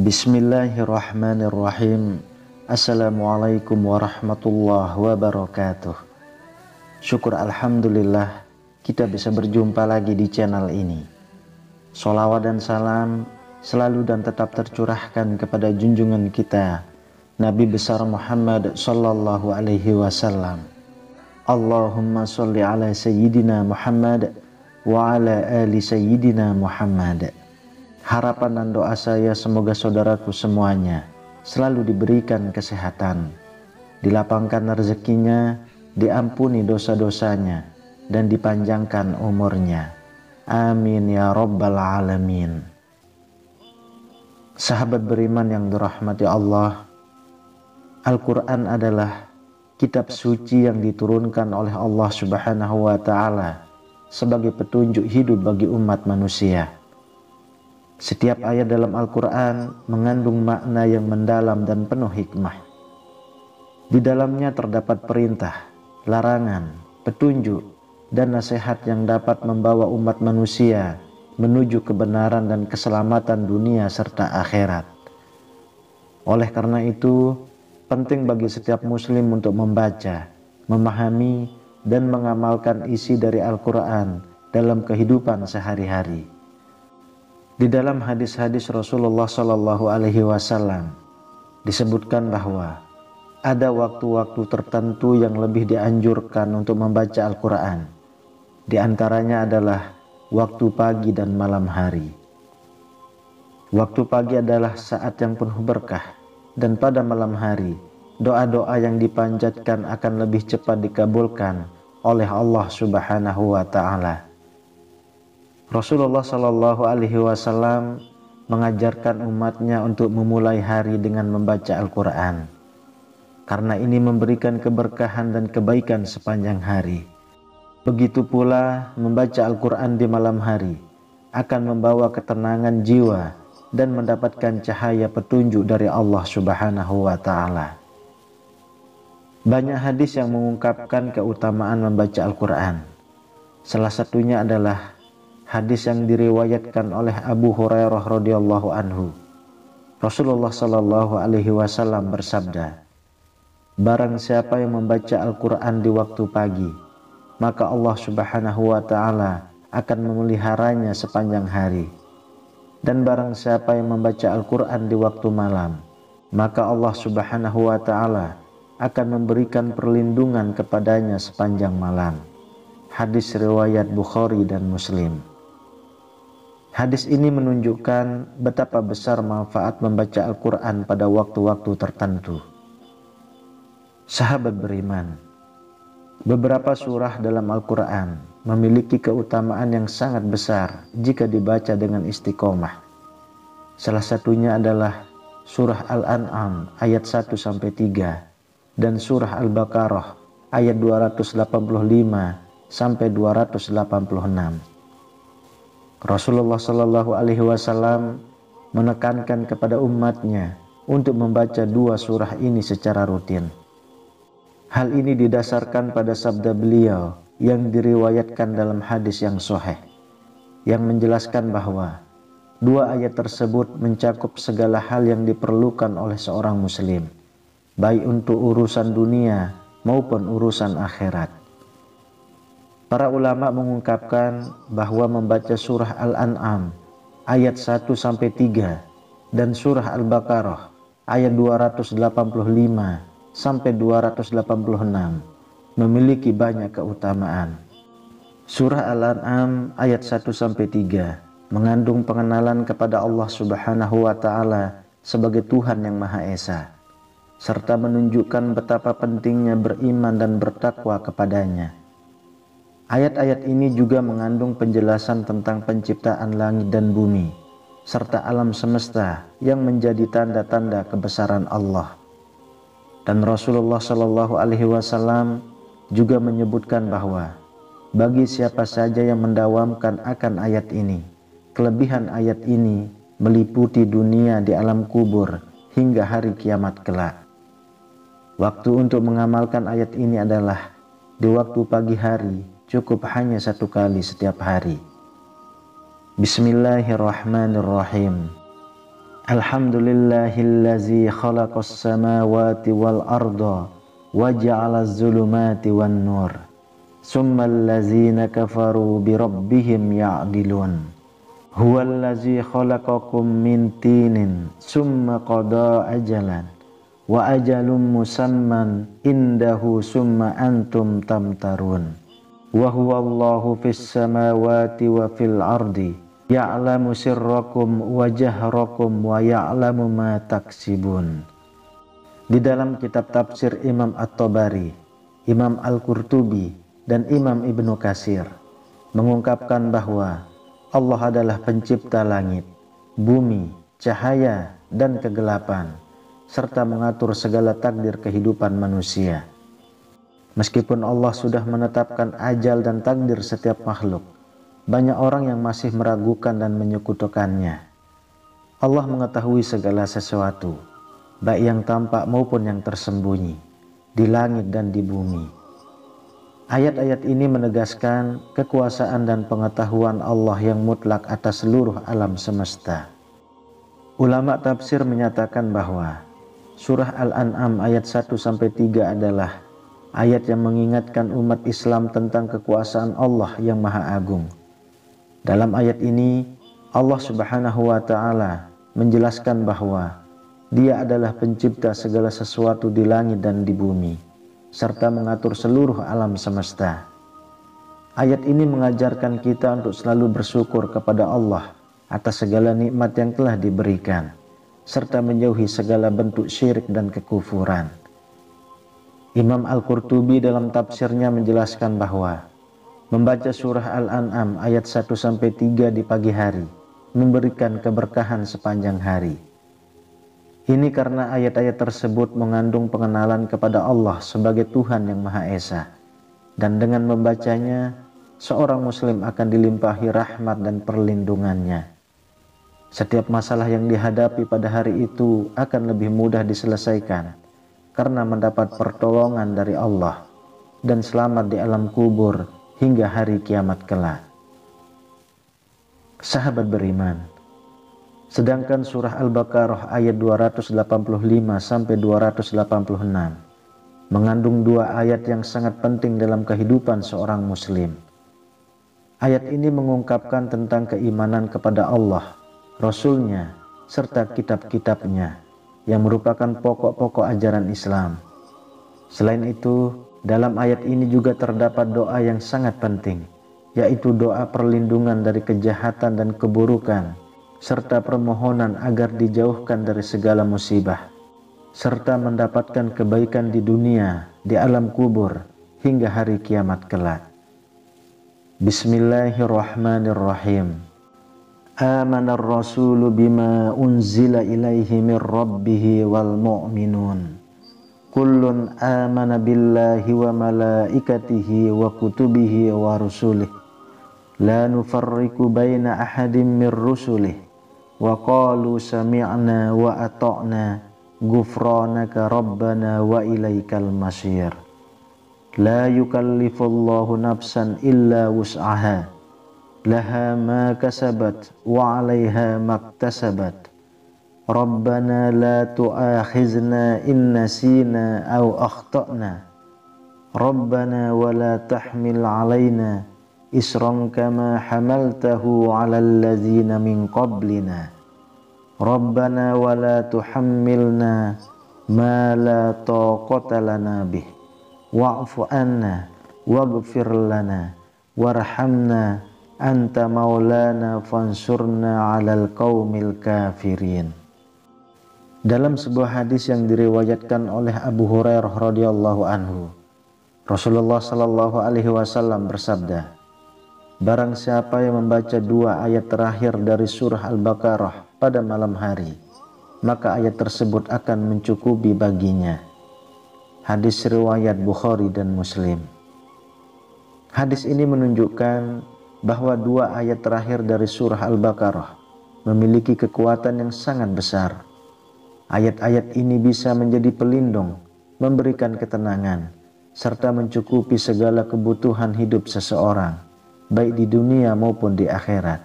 Bismillahirrahmanirrahim. Assalamualaikum warahmatullahi wabarakatuh. Syukur alhamdulillah kita bisa berjumpa lagi di channel ini. Sholawat dan salam selalu dan tetap tercurahkan kepada junjungan kita Nabi besar Muhammad sallallahu alaihi wasallam. Allahumma sholli ala sayyidina Muhammad wa ala ali sayyidina Muhammad. Harapan dan doa saya semoga saudaraku semuanya selalu diberikan kesehatan, dilapangkan rezekinya, diampuni dosa-dosanya, dan dipanjangkan umurnya. Amin ya rabbal alamin. Sahabat beriman yang dirahmati Allah, Al-Quran adalah kitab suci yang diturunkan oleh Allah Subhanahu wa Ta'ala sebagai petunjuk hidup bagi umat manusia. Setiap ayat dalam Al-Quran mengandung makna yang mendalam dan penuh hikmah. Di dalamnya terdapat perintah, larangan, petunjuk, dan nasihat yang dapat membawa umat manusia menuju kebenaran dan keselamatan dunia serta akhirat. Oleh karena itu, penting bagi setiap muslim untuk membaca, memahami, dan mengamalkan isi dari Al-Quran dalam kehidupan sehari-hari. Di dalam hadis-hadis Rasulullah Sallallahu Alaihi Wasallam disebutkan bahwa ada waktu-waktu tertentu yang lebih dianjurkan untuk membaca Al-Quran. Di antaranya adalah waktu pagi dan malam hari. Waktu pagi adalah saat yang penuh berkah, dan pada malam hari doa-doa yang dipanjatkan akan lebih cepat dikabulkan oleh Allah Subhanahu wa Ta'ala. Rasulullah Shallallahu Alaihi Wasallam mengajarkan umatnya untuk memulai hari dengan membaca Al-Quran, karena ini memberikan keberkahan dan kebaikan sepanjang hari. Begitu pula membaca Al-Quran di malam hari akan membawa ketenangan jiwa dan mendapatkan cahaya petunjuk dari Allah Subhanahu wa Ta'ala. Banyak hadis yang mengungkapkan keutamaan membaca Al-Quran. Salah satunya adalah hadis yang diriwayatkan oleh Abu Hurairah radhiyallahu anhu. Rasulullah sallallahu alaihi wasallam bersabda, "Barang siapa yang membaca Al-Quran di waktu pagi, maka Allah Subhanahu wa Ta'ala akan memeliharanya sepanjang hari. Dan barang siapa yang membaca Al-Quran di waktu malam, maka Allah Subhanahu wa Ta'ala akan memberikan perlindungan kepadanya sepanjang malam." Hadis riwayat Bukhari dan Muslim. Hadis ini menunjukkan betapa besar manfaat membaca Al-Quran pada waktu-waktu tertentu. Sahabat beriman, beberapa surah dalam Al-Quran memiliki keutamaan yang sangat besar jika dibaca dengan istiqomah. Salah satunya adalah surah Al-An'am ayat 1-3 dan surah Al-Baqarah ayat 285-286. Rasulullah Shallallahu Alaihi Wasallam menekankan kepada umatnya untuk membaca dua surah ini secara rutin. Hal ini didasarkan pada sabda beliau yang diriwayatkan dalam hadis yang sahih, yang menjelaskan bahwa dua ayat tersebut mencakup segala hal yang diperlukan oleh seorang muslim, baik untuk urusan dunia maupun urusan akhirat. Para ulama mengungkapkan bahwa membaca surah Al-An'am ayat 1-3 dan surah Al-Baqarah ayat 285-286 memiliki banyak keutamaan. Surah Al-An'am ayat 1-3 mengandung pengenalan kepada Allah Subhanahu wa Ta'ala sebagai Tuhan yang Maha Esa, serta menunjukkan betapa pentingnya beriman dan bertakwa kepadanya. Ayat-ayat ini juga mengandung penjelasan tentang penciptaan langit dan bumi, serta alam semesta yang menjadi tanda-tanda kebesaran Allah. Dan Rasulullah Shallallahu Alaihi Wasallam juga menyebutkan bahwa bagi siapa saja yang mendawamkan akan ayat ini. Kelebihan ayat ini meliputi dunia di alam kubur hingga hari kiamat kelak. Waktu untuk mengamalkan ayat ini adalah di waktu pagi hari, cukup hanya 1 kali setiap hari. Bismillahirrahmanirrahim. Alhamdulillahillazi khalaqas samawati wal arda wa ja'alaz zulumati wan nur. Summal ladzina kafaru bi rabbihim ya'dilun. Huwallazi khalaqakum min tinin summa qada ajalan wa ajalum musamman indahu summa antum tamtarun. Wa huwallahu fis samawati wa fil ardi ya'lamu sirrakum wa jahrakum wa ya'lamu ma taksibun. Di dalam kitab tafsir Imam At-Tabari, Imam Al-Qurtubi, dan Imam Ibnu Katsir mengungkapkan bahwa Allah adalah pencipta langit, bumi, cahaya, dan kegelapan, serta mengatur segala takdir kehidupan manusia. Meskipun Allah sudah menetapkan ajal dan takdir setiap makhluk, banyak orang yang masih meragukan dan menyekutukannya. Allah mengetahui segala sesuatu, baik yang tampak maupun yang tersembunyi, di langit dan di bumi. Ayat-ayat ini menegaskan kekuasaan dan pengetahuan Allah yang mutlak atas seluruh alam semesta. Ulama tafsir menyatakan bahwa surah Al-An'am ayat 1-3 adalah ayat yang mengingatkan umat Islam tentang kekuasaan Allah yang Maha Agung. Dalam ayat ini, Allah Subhanahu wa Ta'ala menjelaskan bahwa Dia adalah pencipta segala sesuatu di langit dan di bumi, serta mengatur seluruh alam semesta. Ayat ini mengajarkan kita untuk selalu bersyukur kepada Allah atas segala nikmat yang telah diberikan, serta menjauhi segala bentuk syirik dan kekufuran. Imam Al-Qurtubi dalam tafsirnya menjelaskan bahwa membaca surah Al-An'am ayat 1-3 di pagi hari memberikan keberkahan sepanjang hari. Ini karena ayat-ayat tersebut mengandung pengenalan kepada Allah sebagai Tuhan yang Maha Esa, dan dengan membacanya, seorang muslim akan dilimpahi rahmat dan perlindungannya. Setiap masalah yang dihadapi pada hari itu akan lebih mudah diselesaikan karena mendapat pertolongan dari Allah dan selamat di alam kubur hingga hari kiamat kelak. Sahabat beriman, sedangkan surah Al-Baqarah ayat 285-286 mengandung 2 ayat yang sangat penting dalam kehidupan seorang muslim. Ayat ini mengungkapkan tentang keimanan kepada Allah, Rasul-Nya, serta kitab-kitabnya yang merupakan pokok-pokok ajaran Islam. Selain itu, dalam ayat ini juga terdapat doa yang sangat penting, yaitu doa perlindungan dari kejahatan dan keburukan, serta permohonan agar dijauhkan dari segala musibah, serta mendapatkan kebaikan di dunia, di alam kubur, hingga hari kiamat kelak. Bismillahirrahmanirrahim. Amanar rasulu bima unzila ilaihi min rabbihi wal mu'minun. Kullun amana billahi wa malaikatihi wa kutubihi wa rusulih. La nufarriqu baina ahadin min rusulih. Wa qalu sami'na wa ata'na ghufranaka rabbana wa ilaikal masir. La yukallifullahu nafsan illa wus'aha laha ma kasabat wa 'alaiha maktasabat. Rabbana la tu'akhizna in nasina aw akhtana. Rabbana wa la tahmil 'alaina isran kama hamaltahu 'alal ladzina min qablina. Rabbana wa la tuhammilna ma la taqata lana bih. Wa'fu anna waghfir lana warhamna anta maulana fansurna 'alal qaumil kafirin. Dalam sebuah hadis yang diriwayatkan oleh Abu Hurairah radhiyallahu anhu, Rasulullah sallallahu alaihi wasallam bersabda, barang siapa yang membaca 2 ayat terakhir dari surah Al-Baqarah pada malam hari, maka ayat tersebut akan mencukupi baginya. Hadis riwayat Bukhari dan Muslim. Hadis ini menunjukkan bahwa dua ayat terakhir dari surah Al-Baqarah memiliki kekuatan yang sangat besar. Ayat-ayat ini bisa menjadi pelindung, memberikan ketenangan, serta mencukupi segala kebutuhan hidup seseorang, baik di dunia maupun di akhirat.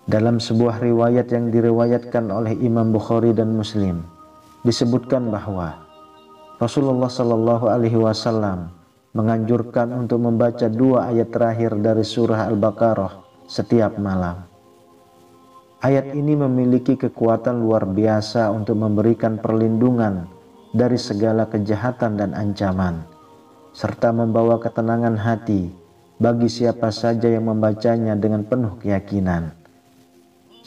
Dalam sebuah riwayat yang diriwayatkan oleh Imam Bukhari dan Muslim, disebutkan bahwa Rasulullah Shallallahu Alaihi Wasallam menganjurkan untuk membaca dua ayat terakhir dari surah Al-Baqarah setiap malam. Ayat ini memiliki kekuatan luar biasa untuk memberikan perlindungan dari segala kejahatan dan ancaman, serta membawa ketenangan hati bagi siapa saja yang membacanya dengan penuh keyakinan.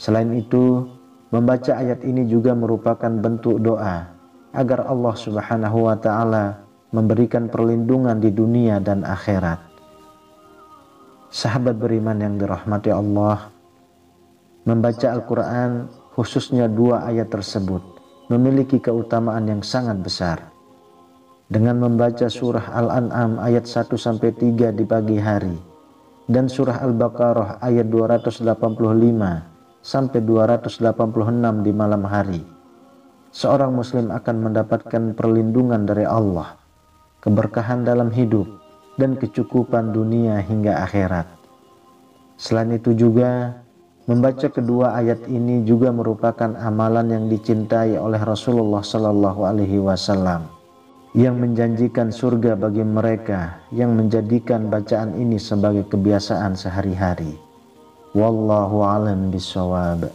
Selain itu, membaca ayat ini juga merupakan bentuk doa agar Allah Subhanahu wa Ta'ala memberikan perlindungan di dunia dan akhirat. Sahabat beriman yang dirahmati Allah, membaca Al-Quran, khususnya dua ayat tersebut, memiliki keutamaan yang sangat besar. Dengan membaca surah Al-An'am ayat 1-3 di pagi hari dan surah Al-Baqarah ayat 285 sampai 286 di malam hari, seorang muslim akan mendapatkan perlindungan dari Allah, keberkahan dalam hidup, dan kecukupan dunia hingga akhirat. Selain itu juga, membaca kedua ayat ini juga merupakan amalan yang dicintai oleh Rasulullah Sallallahu Alaihi Wasallam, yang menjanjikan surga bagi mereka yang menjadikan bacaan ini sebagai kebiasaan sehari-hari. Wallahu a'lam bishawab.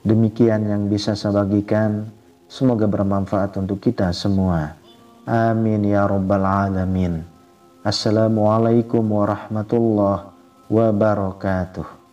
Demikian yang bisa saya bagikan, semoga bermanfaat untuk kita semua. Amin ya rabbal alamin. Assalamualaikum warahmatullahi wabarakatuh.